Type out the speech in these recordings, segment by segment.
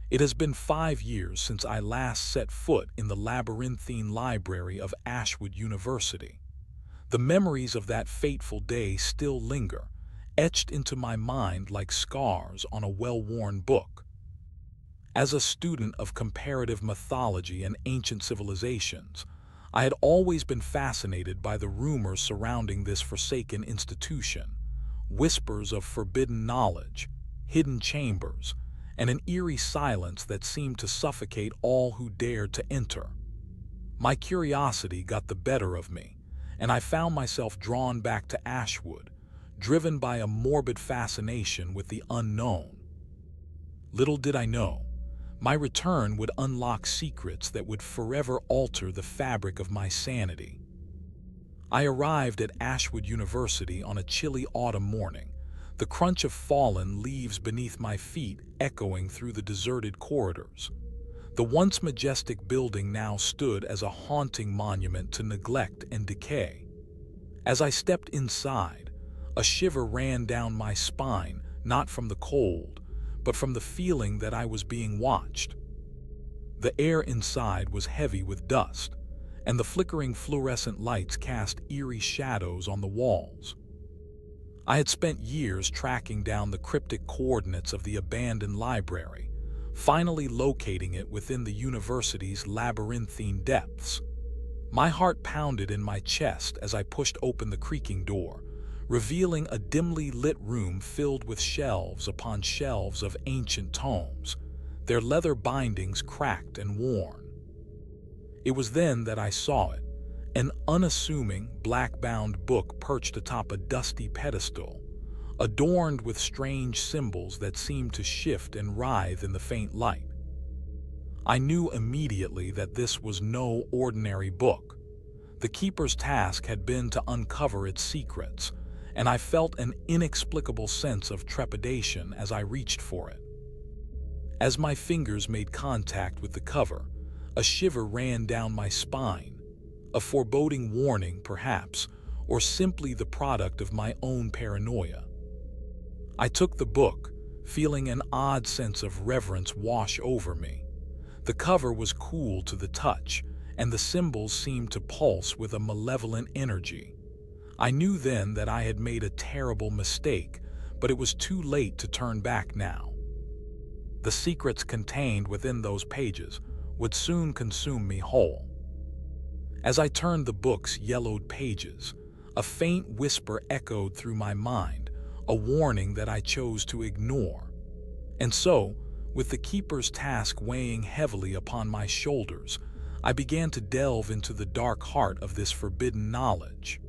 It has been 5 years since I last set foot in the labyrinthine library of Ashwood University. The memories of that fateful day still linger, etched into my mind like scars on a well-worn book. As a student of comparative mythology and ancient civilizations, I had always been fascinated by the rumors surrounding this forsaken institution, whispers of forbidden knowledge, hidden chambers, and an eerie silence that seemed to suffocate all who dared to enter. My curiosity got the better of me, and I found myself drawn back to Ashwood, driven by a morbid fascination with the unknown. Little did I know, my return would unlock secrets that would forever alter the fabric of my sanity. I arrived at Ashwood University on a chilly autumn morning, the crunch of fallen leaves beneath my feet echoing through the deserted corridors. The once majestic building now stood as a haunting monument to neglect and decay. As I stepped inside, a shiver ran down my spine, not from the cold, but from the feeling that I was being watched. The air inside was heavy with dust, and the flickering fluorescent lights cast eerie shadows on the walls. I had spent years tracking down the cryptic coordinates of the abandoned library, finally locating it within the university's labyrinthine depths. My heart pounded in my chest as I pushed open the creaking door, revealing a dimly lit room filled with shelves upon shelves of ancient tomes, their leather bindings cracked and worn. It was then that I saw it, an unassuming, black-bound book perched atop a dusty pedestal, adorned with strange symbols that seemed to shift and writhe in the faint light. I knew immediately that this was no ordinary book. The keeper's task had been to uncover its secrets, and I felt an inexplicable sense of trepidation as I reached for it. As my fingers made contact with the cover, a shiver ran down my spine, a foreboding warning perhaps, or simply the product of my own paranoia. I took the book, feeling an odd sense of reverence wash over me. The cover was cool to the touch, and the symbols seemed to pulse with a malevolent energy. I knew then that I had made a terrible mistake, but it was too late to turn back now. The secrets contained within those pages would soon consume me whole. As I turned the book's yellowed pages, a faint whisper echoed through my mind, a warning that I chose to ignore. And so, with the keeper's task weighing heavily upon my shoulders, I began to delve into the dark heart of this forbidden knowledge.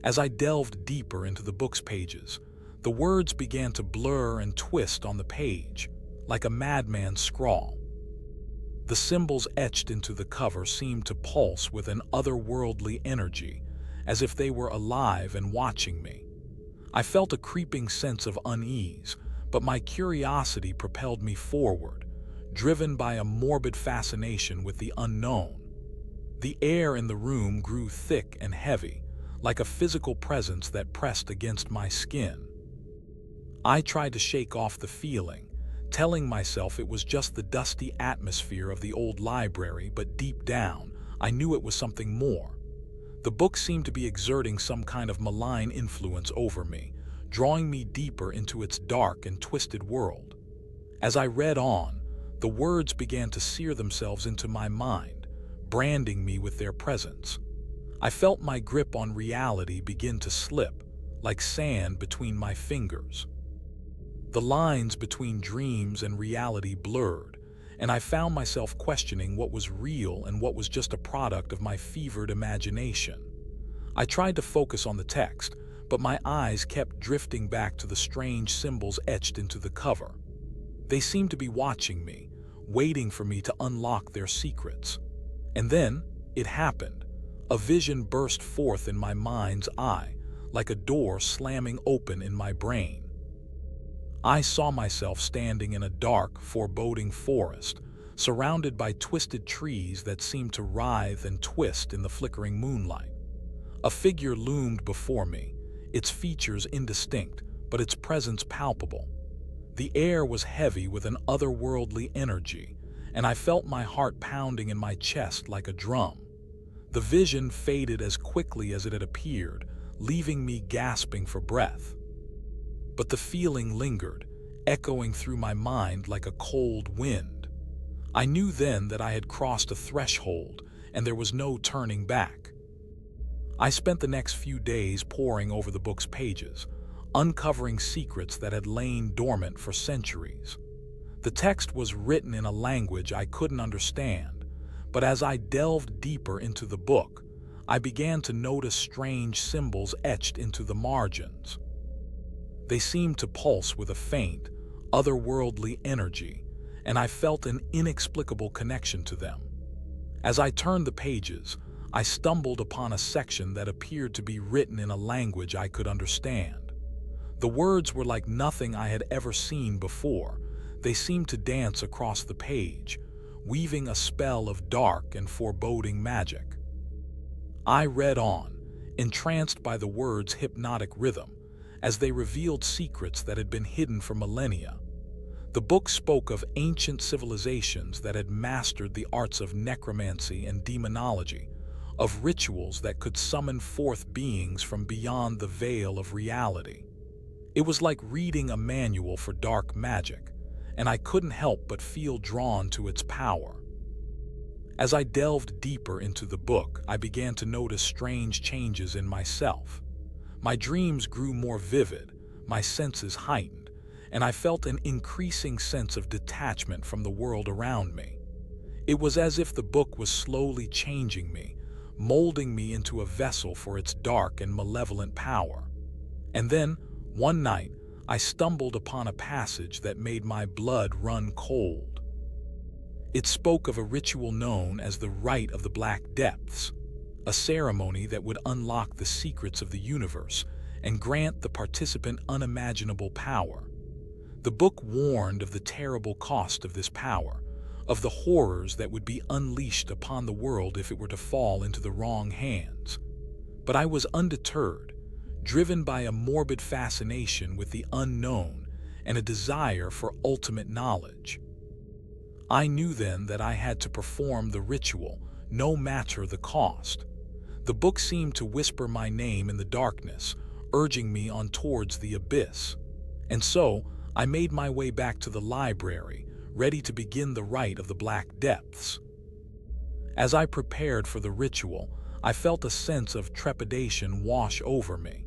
As I delved deeper into the book's pages, the words began to blur and twist on the page, like a madman's scrawl. The symbols etched into the cover seemed to pulse with an otherworldly energy, as if they were alive and watching me. I felt a creeping sense of unease, but my curiosity propelled me forward, driven by a morbid fascination with the unknown. The air in the room grew thick and heavy, like a physical presence that pressed against my skin. I tried to shake off the feeling, telling myself it was just the dusty atmosphere of the old library, but deep down, I knew it was something more. The book seemed to be exerting some kind of malign influence over me, drawing me deeper into its dark and twisted world. As I read on, the words began to sear themselves into my mind, branding me with their presence. I felt my grip on reality begin to slip, like sand between my fingers. The lines between dreams and reality blurred, and I found myself questioning what was real and what was just a product of my fevered imagination. I tried to focus on the text, but my eyes kept drifting back to the strange symbols etched into the cover. They seemed to be watching me, waiting for me to unlock their secrets. And then, it happened. A vision burst forth in my mind's eye, like a door slamming open in my brain. I saw myself standing in a dark, foreboding forest, surrounded by twisted trees that seemed to writhe and twist in the flickering moonlight. A figure loomed before me, its features indistinct, but its presence palpable. The air was heavy with an otherworldly energy, and I felt my heart pounding in my chest like a drum. The vision faded as quickly as it had appeared, leaving me gasping for breath. But the feeling lingered, echoing through my mind like a cold wind. I knew then that I had crossed a threshold, and there was no turning back. I spent the next few days poring over the book's pages, uncovering secrets that had lain dormant for centuries. The text was written in a language I couldn't understand, but as I delved deeper into the book, I began to notice strange symbols etched into the margins. They seemed to pulse with a faint, otherworldly energy, and I felt an inexplicable connection to them. As I turned the pages, I stumbled upon a section that appeared to be written in a language I could understand. The words were like nothing I had ever seen before. They seemed to dance across the page, weaving a spell of dark and foreboding magic. I read on, entranced by the words' hypnotic rhythm, as they revealed secrets that had been hidden for millennia. The book spoke of ancient civilizations that had mastered the arts of necromancy and demonology, of rituals that could summon forth beings from beyond the veil of reality. It was like reading a manual for dark magic, and I couldn't help but feel drawn to its power. As I delved deeper into the book, I began to notice strange changes in myself. My dreams grew more vivid, my senses heightened, and I felt an increasing sense of detachment from the world around me. It was as if the book was slowly changing me, molding me into a vessel for its dark and malevolent power. And then, one night, I stumbled upon a passage that made my blood run cold. It spoke of a ritual known as the Rite of the Black Depths, a ceremony that would unlock the secrets of the universe and grant the participant unimaginable power. The book warned of the terrible cost of this power, of the horrors that would be unleashed upon the world if it were to fall into the wrong hands. But I was undeterred, driven by a morbid fascination with the unknown and a desire for ultimate knowledge. I knew then that I had to perform the ritual, no matter the cost. The book seemed to whisper my name in the darkness, urging me on towards the abyss. And so, I made my way back to the library, ready to begin the Rite of the Black Depths. As I prepared for the ritual, I felt a sense of trepidation wash over me.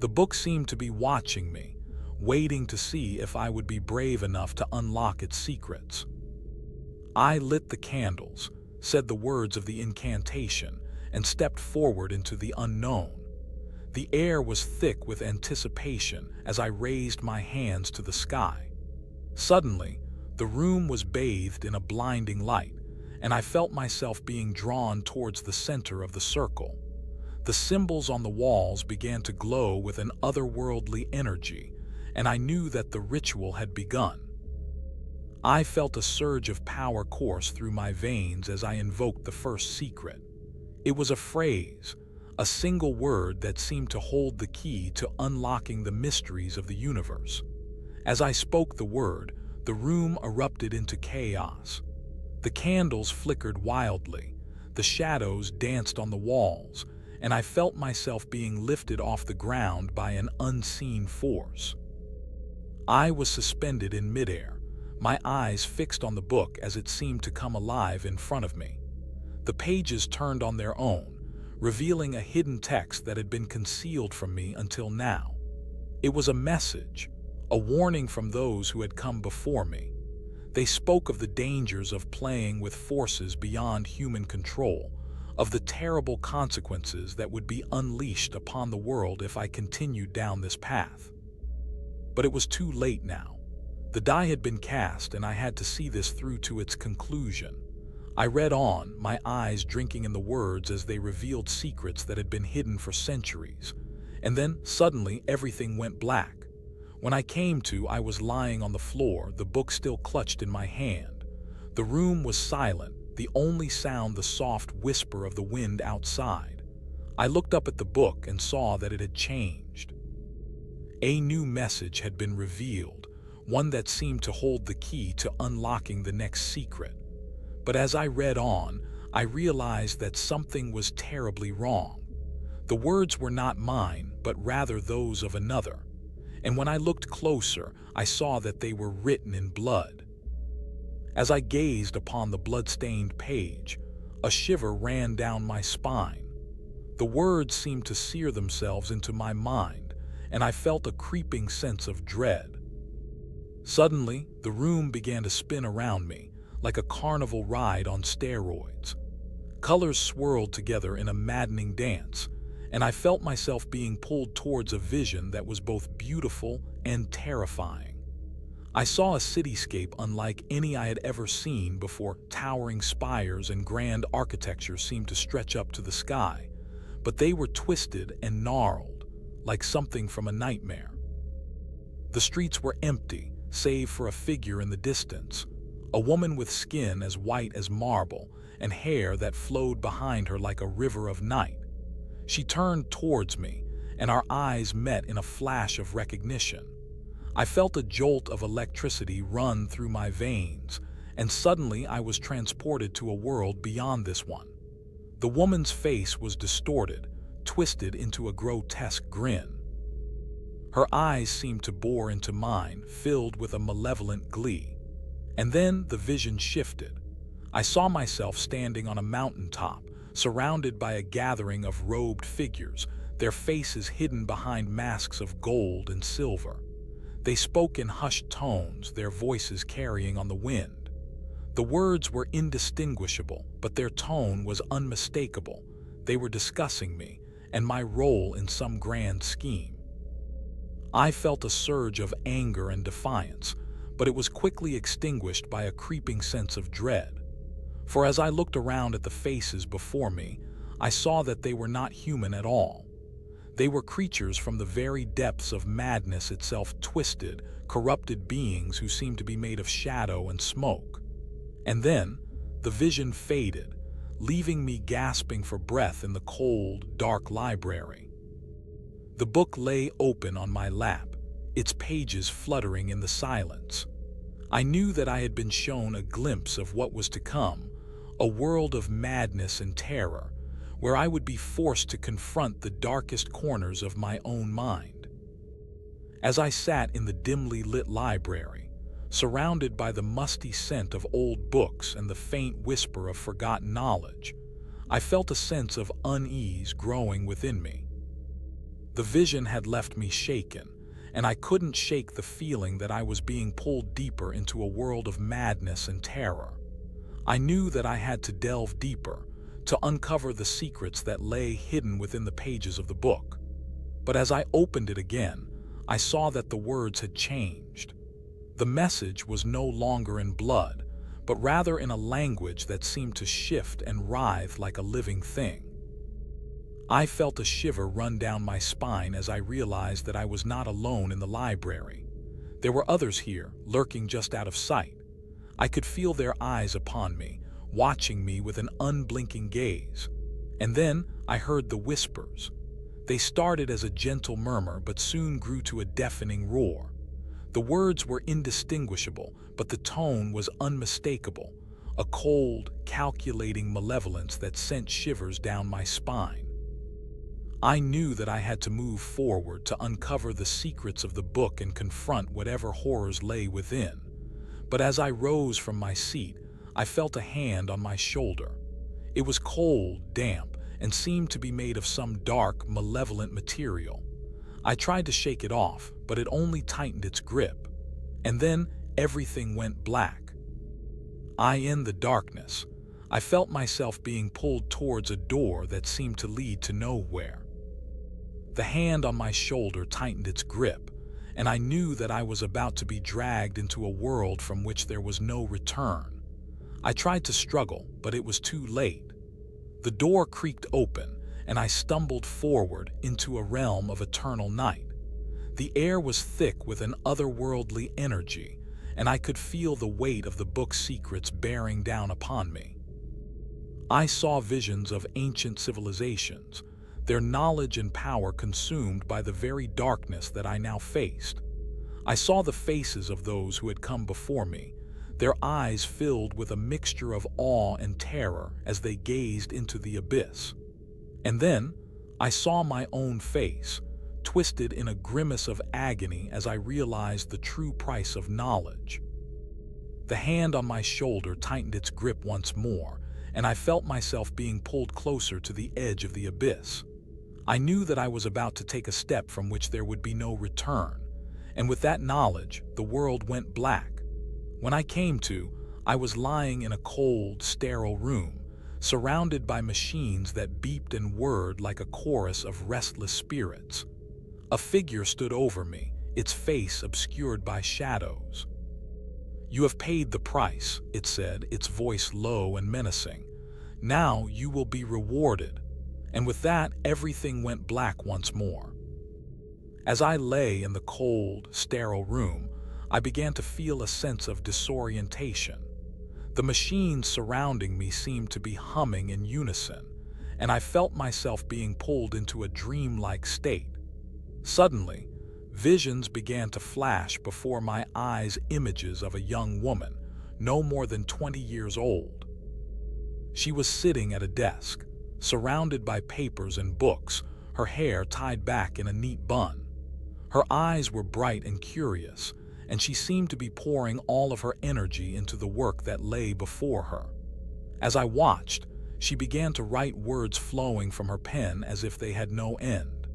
The book seemed to be watching me, waiting to see if I would be brave enough to unlock its secrets. I lit the candles, said the words of the incantation, and stepped forward into the unknown. The air was thick with anticipation as I raised my hands to the sky. Suddenly, the room was bathed in a blinding light, and I felt myself being drawn towards the center of the circle. The symbols on the walls began to glow with an otherworldly energy, and I knew that the ritual had begun. I felt a surge of power course through my veins as I invoked the first secret. It was a phrase, a single word that seemed to hold the key to unlocking the mysteries of the universe. As I spoke the word, the room erupted into chaos. The candles flickered wildly, the shadows danced on the walls, and I felt myself being lifted off the ground by an unseen force. I was suspended in midair, my eyes fixed on the book as it seemed to come alive in front of me. The pages turned on their own, revealing a hidden text that had been concealed from me until now. It was a message, a warning from those who had come before me. They spoke of the dangers of playing with forces beyond human control, of the terrible consequences that would be unleashed upon the world if I continued down this path. But it was too late now. The die had been cast, and I had to see this through to its conclusion. I read on, my eyes drinking in the words as they revealed secrets that had been hidden for centuries. And then, suddenly, everything went black. When I came to, I was lying on the floor, the book still clutched in my hand. The room was silent, the only sound the soft whisper of the wind outside. I looked up at the book and saw that it had changed. A new message had been revealed, one that seemed to hold the key to unlocking the next secret. But as I read on, I realized that something was terribly wrong. The words were not mine, but rather those of another. And when I looked closer, I saw that they were written in blood. As I gazed upon the blood-stained page, a shiver ran down my spine. The words seemed to sear themselves into my mind, and I felt a creeping sense of dread. Suddenly, the room began to spin around me, like a carnival ride on steroids. Colors swirled together in a maddening dance, and I felt myself being pulled towards a vision that was both beautiful and terrifying. I saw a cityscape unlike any I had ever seen before. Towering spires and grand architecture seemed to stretch up to the sky, but they were twisted and gnarled, like something from a nightmare. The streets were empty, save for a figure in the distance, a woman with skin as white as marble and hair that flowed behind her like a river of night. She turned towards me, and our eyes met in a flash of recognition. I felt a jolt of electricity run through my veins, and suddenly I was transported to a world beyond this one. The woman's face was distorted, twisted into a grotesque grin. Her eyes seemed to bore into mine, filled with a malevolent glee. And then the vision shifted. I saw myself standing on a mountaintop, surrounded by a gathering of robed figures, their faces hidden behind masks of gold and silver. They spoke in hushed tones, their voices carrying on the wind. The words were indistinguishable, but their tone was unmistakable. They were discussing me and my role in some grand scheme. I felt a surge of anger and defiance, but it was quickly extinguished by a creeping sense of dread. For as I looked around at the faces before me, I saw that they were not human at all. They were creatures from the very depths of madness itself, twisted, corrupted beings who seemed to be made of shadow and smoke. And then, the vision faded, leaving me gasping for breath in the cold, dark library. The book lay open on my lap, its pages fluttering in the silence. I knew that I had been shown a glimpse of what was to come, a world of madness and terror, where I would be forced to confront the darkest corners of my own mind. As I sat in the dimly lit library, surrounded by the musty scent of old books and the faint whisper of forgotten knowledge, I felt a sense of unease growing within me. The vision had left me shaken, and I couldn't shake the feeling that I was being pulled deeper into a world of madness and terror. I knew that I had to delve deeper, to uncover the secrets that lay hidden within the pages of the book. But as I opened it again, I saw that the words had changed. The message was no longer in blood, but rather in a language that seemed to shift and writhe like a living thing. I felt a shiver run down my spine as I realized that I was not alone in the library. There were others here, lurking just out of sight. I could feel their eyes upon me, watching me with an unblinking gaze. And then I heard the whispers. They started as a gentle murmur but soon grew to a deafening roar. The words were indistinguishable, but the tone was unmistakable, a cold, calculating malevolence that sent shivers down my spine. I knew that I had to move forward to uncover the secrets of the book and confront whatever horrors lay within. But as I rose from my seat, I felt a hand on my shoulder. It was cold, damp, and seemed to be made of some dark, malevolent material. I tried to shake it off, but it only tightened its grip. And then everything went black. In the darkness, I felt myself being pulled towards a door that seemed to lead to nowhere. The hand on my shoulder tightened its grip, and I knew that I was about to be dragged into a world from which there was no return. I tried to struggle, but it was too late. The door creaked open, and I stumbled forward into a realm of eternal night. The air was thick with an otherworldly energy, and I could feel the weight of the book's secrets bearing down upon me. I saw visions of ancient civilizations, their knowledge and power consumed by the very darkness that I now faced. I saw the faces of those who had come before me, their eyes filled with a mixture of awe and terror as they gazed into the abyss. And then, I saw my own face, twisted in a grimace of agony as I realized the true price of knowledge. The hand on my shoulder tightened its grip once more, and I felt myself being pulled closer to the edge of the abyss. I knew that I was about to take a step from which there would be no return, and with that knowledge, the world went black. When I came to, I was lying in a cold, sterile room, surrounded by machines that beeped and whirred like a chorus of restless spirits. A figure stood over me, its face obscured by shadows. "You have paid the price," it said, its voice low and menacing. "Now you will be rewarded." And with that, everything went black once more. As I lay in the cold, sterile room, I began to feel a sense of disorientation. The machines surrounding me seemed to be humming in unison, and I felt myself being pulled into a dreamlike state. Suddenly, visions began to flash before my eyes, images of a young woman, no more than 20 years old. She was sitting at a desk, surrounded by papers and books, her hair tied back in a neat bun. Her eyes were bright and curious, and she seemed to be pouring all of her energy into the work that lay before her. As I watched, she began to write, words flowing from her pen as if they had no end.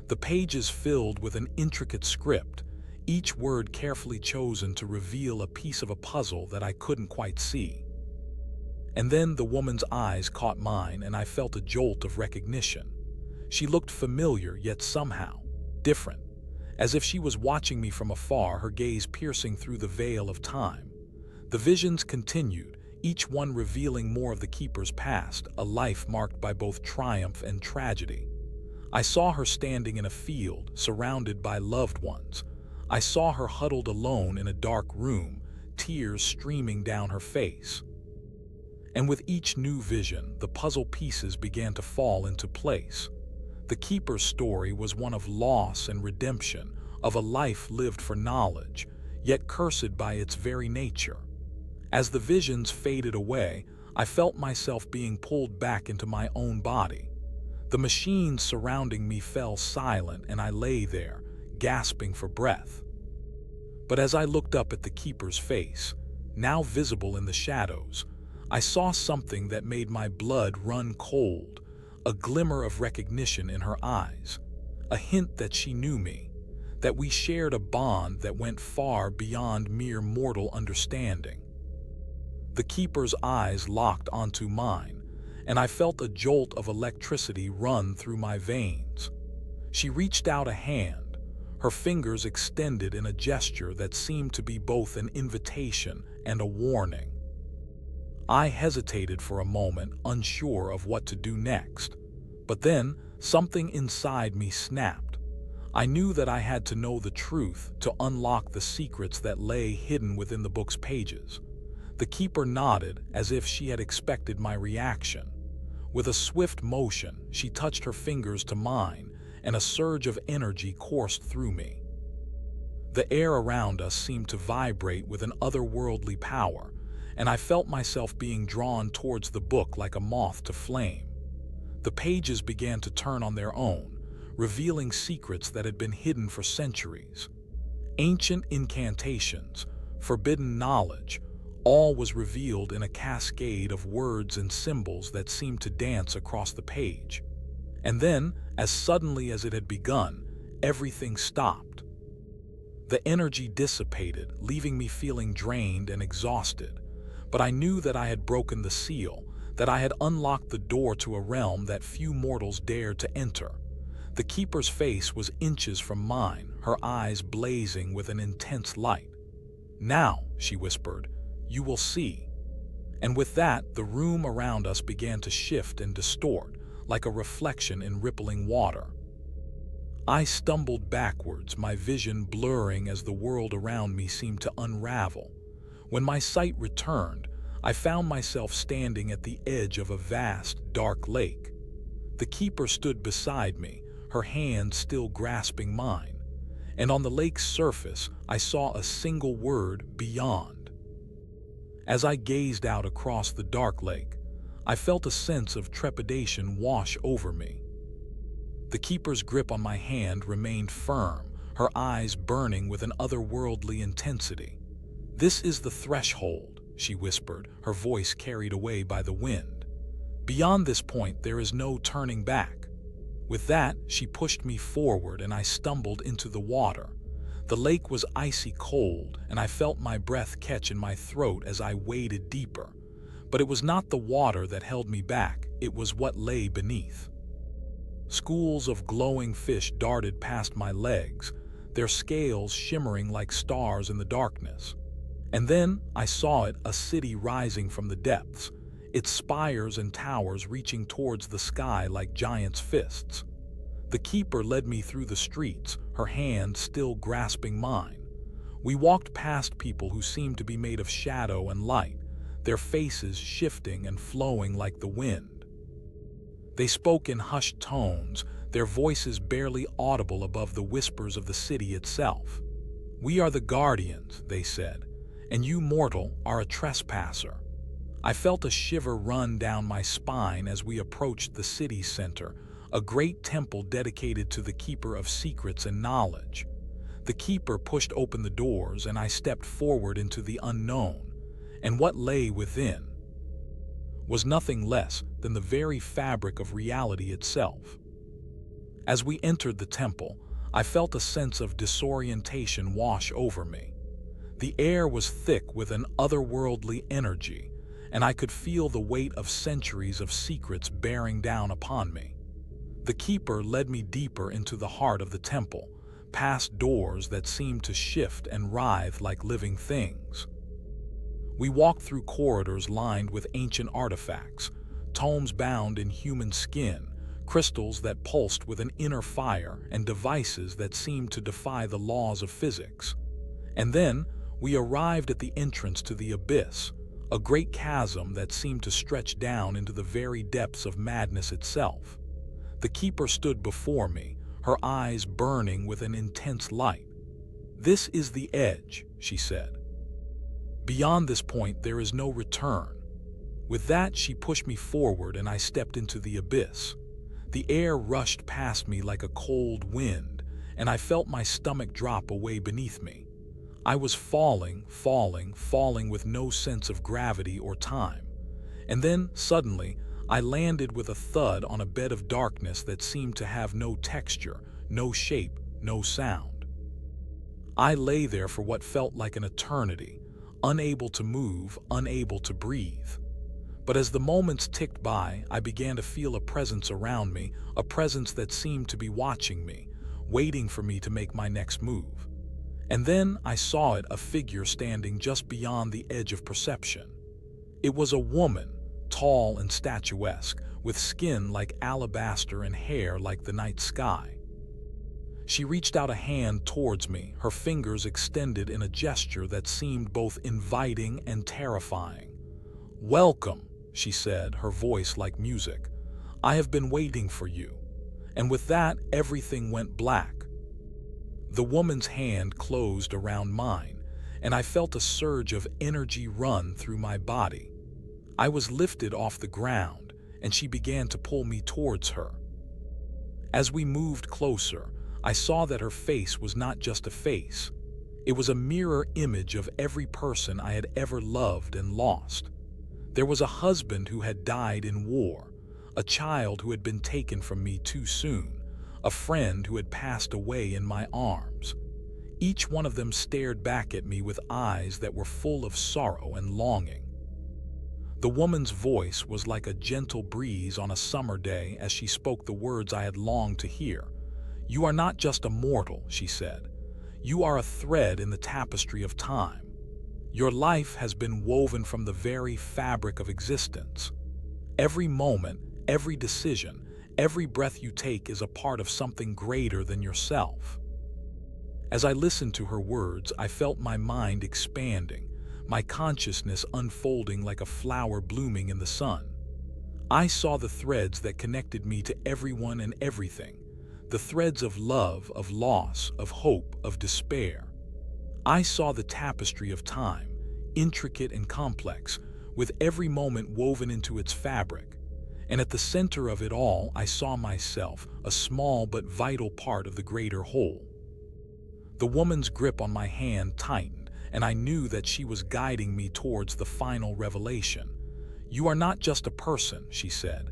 The pages filled with an intricate script, each word carefully chosen to reveal a piece of a puzzle that I couldn't quite see. And then the woman's eyes caught mine, and I felt a jolt of recognition. She looked familiar, yet somehow different, as if she was watching me from afar, her gaze piercing through the veil of time. The visions continued, each one revealing more of the keeper's past, a life marked by both triumph and tragedy. I saw her standing in a field, surrounded by loved ones. I saw her huddled alone in a dark room, tears streaming down her face. And with each new vision, the puzzle pieces began to fall into place. The keeper's story was one of loss and redemption, of a life lived for knowledge, yet cursed by its very nature. As the visions faded away, I felt myself being pulled back into my own body. The machines surrounding me fell silent, and I lay there, gasping for breath. But as I looked up at the keeper's face, now visible in the shadows, I saw something that made my blood run cold, a glimmer of recognition in her eyes, a hint that she knew me, that we shared a bond that went far beyond mere mortal understanding. The keeper's eyes locked onto mine, and I felt a jolt of electricity run through my veins. She reached out a hand, her fingers extended in a gesture that seemed to be both an invitation and a warning. I hesitated for a moment, unsure of what to do next. But then, something inside me snapped. I knew that I had to know the truth to unlock the secrets that lay hidden within the book's pages. The keeper nodded, as if she had expected my reaction. With a swift motion, she touched her fingers to mine, and a surge of energy coursed through me. The air around us seemed to vibrate with an otherworldly power, and I felt myself being drawn towards the book like a moth to flame. The pages began to turn on their own, revealing secrets that had been hidden for centuries. Ancient incantations, forbidden knowledge, all was revealed in a cascade of words and symbols that seemed to dance across the page. And then, as suddenly as it had begun, everything stopped. The energy dissipated, leaving me feeling drained and exhausted. But I knew that I had broken the seal, that I had unlocked the door to a realm that few mortals dared to enter. The keeper's face was inches from mine, her eyes blazing with an intense light. "Now," she whispered, "you will see." And with that, the room around us began to shift and distort, like a reflection in rippling water. I stumbled backwards, my vision blurring as the world around me seemed to unravel. When my sight returned, I found myself standing at the edge of a vast, dark lake. The keeper stood beside me, her hand still grasping mine. and on the lake's surface I saw a single word: beyond. As I gazed out across the dark lake, I felt a sense of trepidation wash over me. The keeper's grip on my hand remained firm, her eyes burning with an otherworldly intensity. "This is the threshold," she whispered, her voice carried away by the wind. "Beyond this point there is no turning back." With that, she pushed me forward and I stumbled into the water. The lake was icy cold, and I felt my breath catch in my throat as I waded deeper. But it was not the water that held me back, it was what lay beneath. Schools of glowing fish darted past my legs, their scales shimmering like stars in the darkness. And then I saw it, a city rising from the depths, its spires and towers reaching towards the sky like giants' fists. The keeper led me through the streets, her hand still grasping mine. We walked past people who seemed to be made of shadow and light, their faces shifting and flowing like the wind. They spoke in hushed tones, their voices barely audible above the whispers of the city itself. "We are the guardians," they said, "and you, mortal, are a trespasser." I felt a shiver run down my spine as we approached the city center, a great temple dedicated to the keeper of secrets and knowledge. The keeper pushed open the doors and I stepped forward into the unknown, and what lay within was nothing less than the very fabric of reality itself. As we entered the temple, I felt a sense of disorientation wash over me. The air was thick with an otherworldly energy, and I could feel the weight of centuries of secrets bearing down upon me. The keeper led me deeper into the heart of the temple, past doors that seemed to shift and writhe like living things. We walked through corridors lined with ancient artifacts, tomes bound in human skin, crystals that pulsed with an inner fire, and devices that seemed to defy the laws of physics. And then we arrived at the entrance to the abyss, a great chasm that seemed to stretch down into the very depths of madness itself. The keeper stood before me, her eyes burning with an intense light. "This is the edge," she said. "Beyond this point there is no return." With that, she pushed me forward and I stepped into the abyss. The air rushed past me like a cold wind, and I felt my stomach drop away beneath me. I was falling with no sense of gravity or time. And then, suddenly, I landed with a thud on a bed of darkness that seemed to have no texture, no shape, no sound. I lay there for what felt like an eternity, unable to move, unable to breathe. But as the moments ticked by, I began to feel a presence around me, a presence that seemed to be watching me, waiting for me to make my next move. And then I saw it, a figure standing just beyond the edge of perception. It was a woman, tall and statuesque, with skin like alabaster and hair like the night sky. She reached out a hand towards me, her fingers extended in a gesture that seemed both inviting and terrifying. "Welcome," she said, her voice like music. "I have been waiting for you." And with that, everything went black. The woman's hand closed around mine, and I felt a surge of energy run through my body. I was lifted off the ground, and she began to pull me towards her. As we moved closer, I saw that her face was not just a face. It was a mirror image of every person I had ever loved and lost. There was a husband who had died in war, a child who had been taken from me too soon, a friend who had passed away in my arms. Each one of them stared back at me with eyes that were full of sorrow and longing. The woman's voice was like a gentle breeze on a summer day as she spoke the words I had longed to hear. "You are not just a mortal," she said. "You are a thread in the tapestry of time. Your life has been woven from the very fabric of existence. Every moment, every decision, every breath you take is a part of something greater than yourself." As I listened to her words, I felt my mind expanding, my consciousness unfolding like a flower blooming in the sun. I saw the threads that connected me to everyone and everything, the threads of love, of loss, of hope, of despair. I saw the tapestry of time, intricate and complex, with every moment woven into its fabric. And at the center of it all, I saw myself, a small but vital part of the greater whole. The woman's grip on my hand tightened, and I knew that she was guiding me towards the final revelation. "You are not just a person," she said.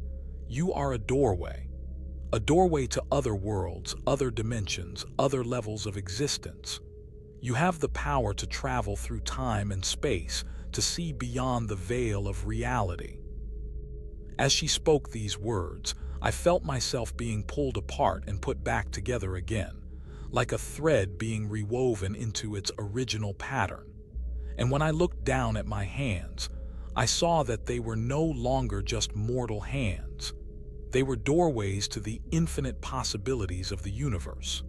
"You are a doorway. A doorway to other worlds, other dimensions, other levels of existence. You have the power to travel through time and space, to see beyond the veil of reality." As she spoke these words, I felt myself being pulled apart and put back together again, like a thread being rewoven into its original pattern. And when I looked down at my hands, I saw that they were no longer just mortal hands. They were doorways to the infinite possibilities of the universe.